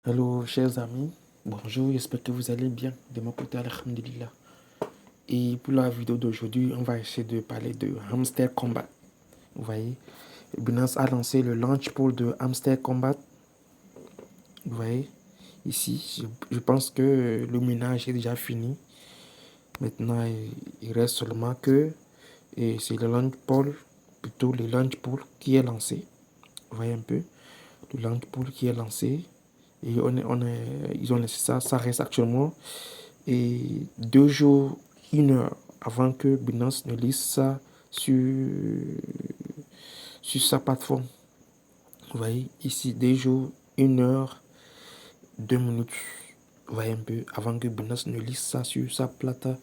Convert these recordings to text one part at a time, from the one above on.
Hello, chers amis. Bonjour, j'espère que vous allez bien. De mon côté, alhamdulillah. Et pour la vidéo d'aujourd'hui, on va essayer de parler de Hamster Combat. Vous voyez, Binance a lancé le launch pool de Hamster Combat. Vous voyez, ici, je pense que le ménage est déjà fini. Maintenant, il reste seulement que c'est le launch pool, plutôt le launch pool qui est lancé. Vous voyez un peu, le launch pool qui est lancé. Et ils ont laissé ça, ça reste actuellement. Et 2 jours, 1 heure avant que Binance ne lise ça sur sa plateforme. Vous voyez, ici, 2 jours, 1 heure, 2 minutes. Vous voyez un peu, avant que Binance ne lise ça sur sa plateforme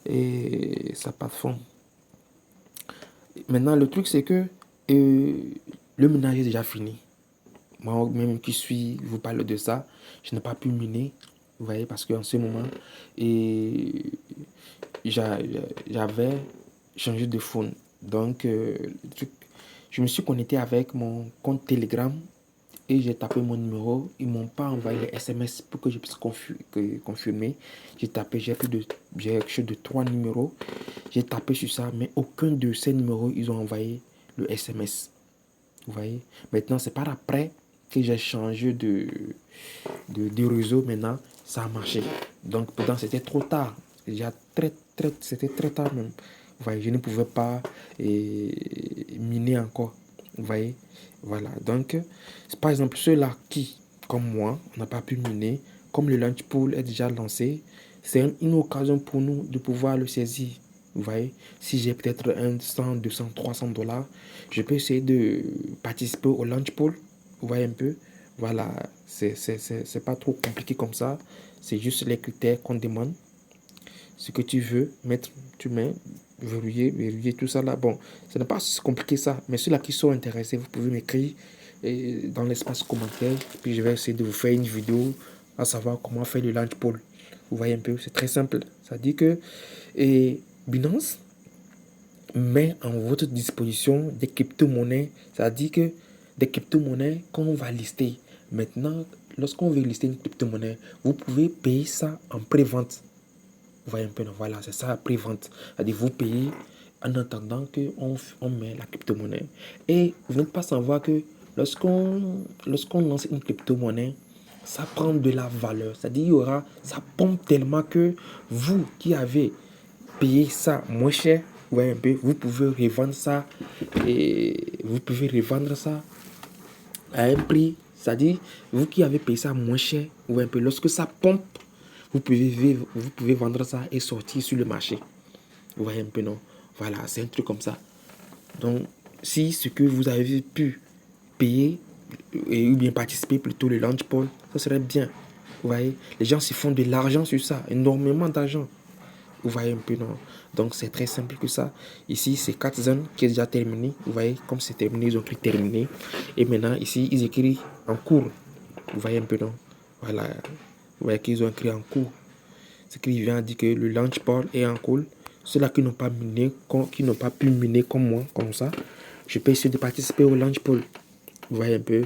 et sa plateforme. Maintenant, le truc, c'est que le ménage est déjà fini. Moi-même qui vous parle de ça, je n'ai pas pu miner. Vous voyez, parce qu'en ce moment, j'avais changé de phone. Donc, je me suis connecté avec mon compte Telegram et j'ai tapé mon numéro. Ils ne m'ont pas envoyé les SMS pour que je puisse confirmer. J'ai quelque chose de 3 numéros. J'ai tapé sur ça, mais aucun de ces numéros, ils ont envoyé le SMS. Vous voyez? Maintenant, c'est par après que j'ai changé de réseau. Maintenant, ça a marché. Donc, pourtant, c'était trop tard. C'était très tard même. Vous voyez, je ne pouvais pas miner encore. Vous voyez? Voilà. Donc, par exemple, ceux-là qui, comme moi, on n'a pas pu miner, comme le launch pool est déjà lancé, c'est une occasion pour nous de pouvoir le saisir. Vous voyez, si j'ai peut-être 100, 200, 300 dollars, je peux essayer de participer au launch pool. Vous voyez un peu? Voilà, c'est pas trop compliqué comme ça. C'est juste les critères qu'on demande. Ce que tu veux mettre, tu mets, verrouiller tout ça là. Bon, ce n'est pas si compliqué ça. Mais ceux-là qui sont intéressés, vous pouvez m'écrire dans l'espace commentaire. Puis je vais essayer de vous faire une vidéo à savoir comment faire le launch pool. Vous voyez un peu, c'est très simple. Ça dit que Binance met en votre disposition des crypto-monnaies. Ça dit que des crypto-monnaies qu'on va lister. Maintenant, lorsqu'on veut lister une crypto-monnaie, vous pouvez payer ça en pré-vente. Vous voyez un peu, voilà, c'est ça, pré-vente. C'est-à-dire, vous payez en attendant qu'on met la crypto-monnaie. Et vous n'êtes pas sans voir que lorsqu'on lance une crypto-monnaie, ça prend de la valeur. C'est-à-dire, ça pompe tellement que vous qui avez payé ça moins cher, vous voyez un peu, vous pouvez revendre ça à un prix. C'est-à-dire, vous qui avez payé ça moins cher, vous voyez un peu, lorsque ça pompe, vous pouvez vendre ça et sortir sur le marché. Vous voyez un peu, non? Voilà, c'est un truc comme ça. Donc, si ce que vous avez pu payer ou bien participer plutôt le launch pool, ça serait bien. Vous voyez, les gens s'y font de l'argent sur ça, énormément d'argent. Vous voyez un peu, non? Donc, c'est très simple que ça. Ici, c'est 4 zones qui est déjà terminé. Vous voyez, comme c'est terminé, ils ont écrit terminé. Et maintenant, ici, ils écrivent en cours. Vous voyez un peu, non? Voilà. Vous voyez qu'ils ont écrit en cours. Ce qui vient dire que le launch pool est en cours. Ceux-là qui n'ont pas pu miner comme moi, comme ça, je peux essayer de participer au launch pool. Vous voyez un peu?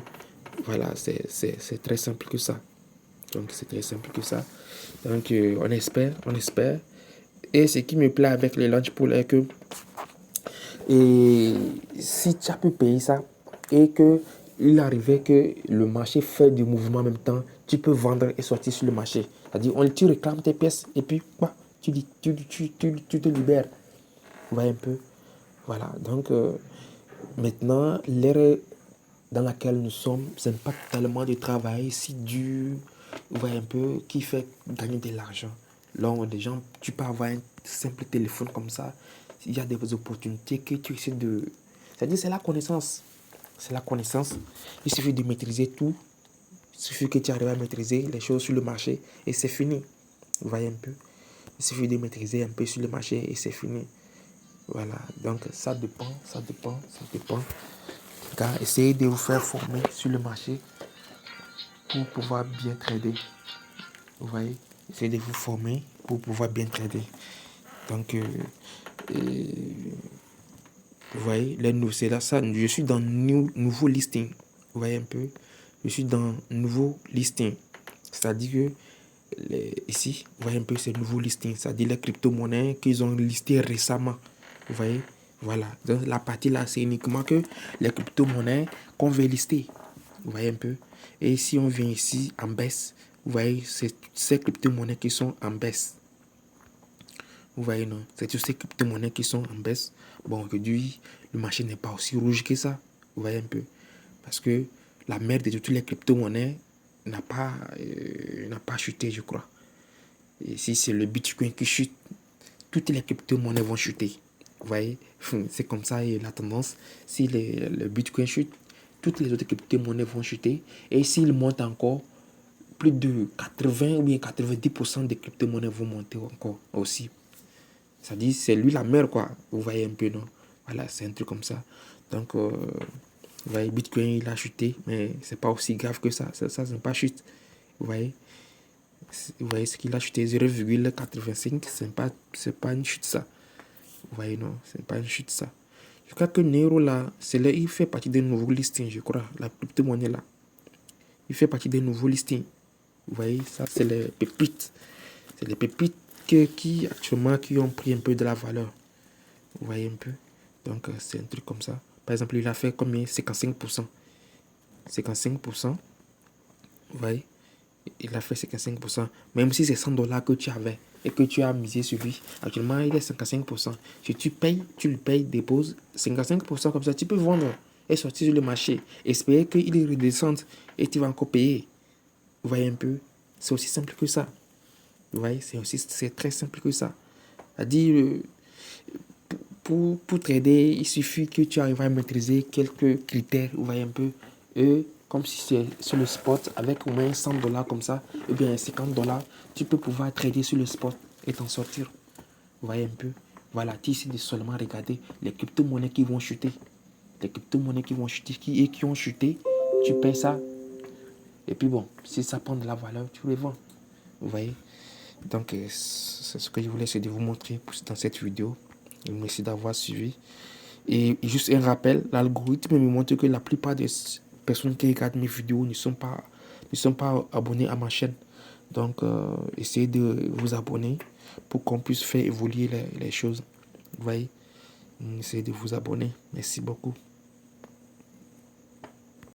Voilà, c'est très simple que ça. Donc, c'est très simple que ça. Donc, on espère. Et ce qui me plaît avec les launch pool est que si tu as pu payer ça et que il arrivait que le marché fait du mouvement en même temps, tu peux vendre et sortir sur le marché. C'est-à-dire, tu réclames tes pièces et puis tu te libères. Vous voyez un peu? Voilà. Donc, maintenant, l'ère dans laquelle nous sommes, ce n'est pas tellement de travail si dur, vous voyez un peu, qui fait gagner de l'argent. Là, des gens, tu peux avoir un simple téléphone comme ça. Il y a des opportunités que tu essaies de... C'est-à-dire, c'est la connaissance. C'est la connaissance. Il suffit de maîtriser tout. Il suffit que tu arrives à maîtriser les choses sur le marché et c'est fini. Vous voyez un peu? Il suffit de maîtriser un peu sur le marché et c'est fini. Voilà. Donc, ça dépend. Car essayez de vous faire former sur le marché pour pouvoir bien trader. Vous voyez? Essayez de vous former pour pouvoir bien trader. Donc, vous voyez, c'est là ça. Je suis dans nouveau listing. Vous voyez un peu? Je suis dans nouveau listing. C'est-à-dire que ici, vous voyez un peu ces nouveaux listings, c'est-à-dire les crypto-monnaies qu'ils ont listé récemment. Vous voyez, voilà. Donc, la partie là, c'est uniquement que les crypto-monnaies qu'on veut lister. Vous voyez un peu. Et si on vient ici en baisse, vous voyez, c'est ces crypto-monnaies qui sont en baisse. Vous voyez, non? C'est toutes ces crypto-monnaies qui sont en baisse. Bon, aujourd'hui, le marché n'est pas aussi rouge que ça. Vous voyez un peu. Parce que la merde de toutes les crypto-monnaies n'a pas chuté, je crois. Et si c'est le Bitcoin qui chute, toutes les crypto-monnaies vont chuter. Vous voyez, c'est comme ça et la tendance. Si le Bitcoin chute, toutes les autres crypto-monnaies vont chuter. Et s'il monte encore, plus de 80 ou bien 90% des crypto-monnaies vont monter encore aussi. C'est-à-dire, c'est lui la mère, quoi. Vous voyez un peu, non? Voilà, c'est un truc comme ça. Donc, vous voyez, Bitcoin, il a chuté, mais c'est pas aussi grave que ça. Ça, c'est pas chute. Vous voyez? Vous voyez ce qu'il a chuté 0,85, c'est pas une chute ça. Vous voyez, non, c'est pas une chute ça. Je crois que Nero là, il fait partie des nouveaux listings, je crois, la crypto-monnaie là. Il fait partie des nouveaux listings. Vous voyez, ça c'est les pépites. C'est les pépites qui actuellement qui ont pris un peu de la valeur. Vous voyez un peu. Donc c'est un truc comme ça. Par exemple, il a fait combien? 55%. 55%. Vous voyez? Il a fait 55%. Même si c'est 100 dollars que tu avais et que tu as misé sur lui, actuellement il est 55%. Si tu payes, tu le payes, déposes 55% comme ça, tu peux vendre et sortir sur le marché. Espérer qu'il redescende et tu vas encore payer. Vous voyez un peu? C'est aussi simple que ça. Vous voyez? C'est très simple que ça. C'est-à-dire, pour trader, il suffit que tu arrives à maîtriser quelques critères. Vous voyez un peu? Comme si c'est sur le spot avec au moins 100 dollars comme ça, ou bien 50 dollars, tu peux pouvoir trader sur le spot et t'en sortir. Vous voyez un peu? Voilà, tu essaies de seulement regarder les crypto-monnaies qui vont chuter. Les crypto-monnaies qui vont chuter qui ont chuté, tu payes ça. Et puis bon, si ça prend de la valeur, tu les vends. Vous voyez? Donc, c'est ce que je voulais essayer de vous montrer dans cette vidéo. Et merci d'avoir suivi. Et juste un rappel, l'algorithme me montre que la plupart des personnes qui regardent mes vidéos ne sont pas abonnées à ma chaîne. Donc, essayez de vous abonner pour qu'on puisse faire évoluer les choses. Vous voyez, essayez de vous abonner. Merci beaucoup.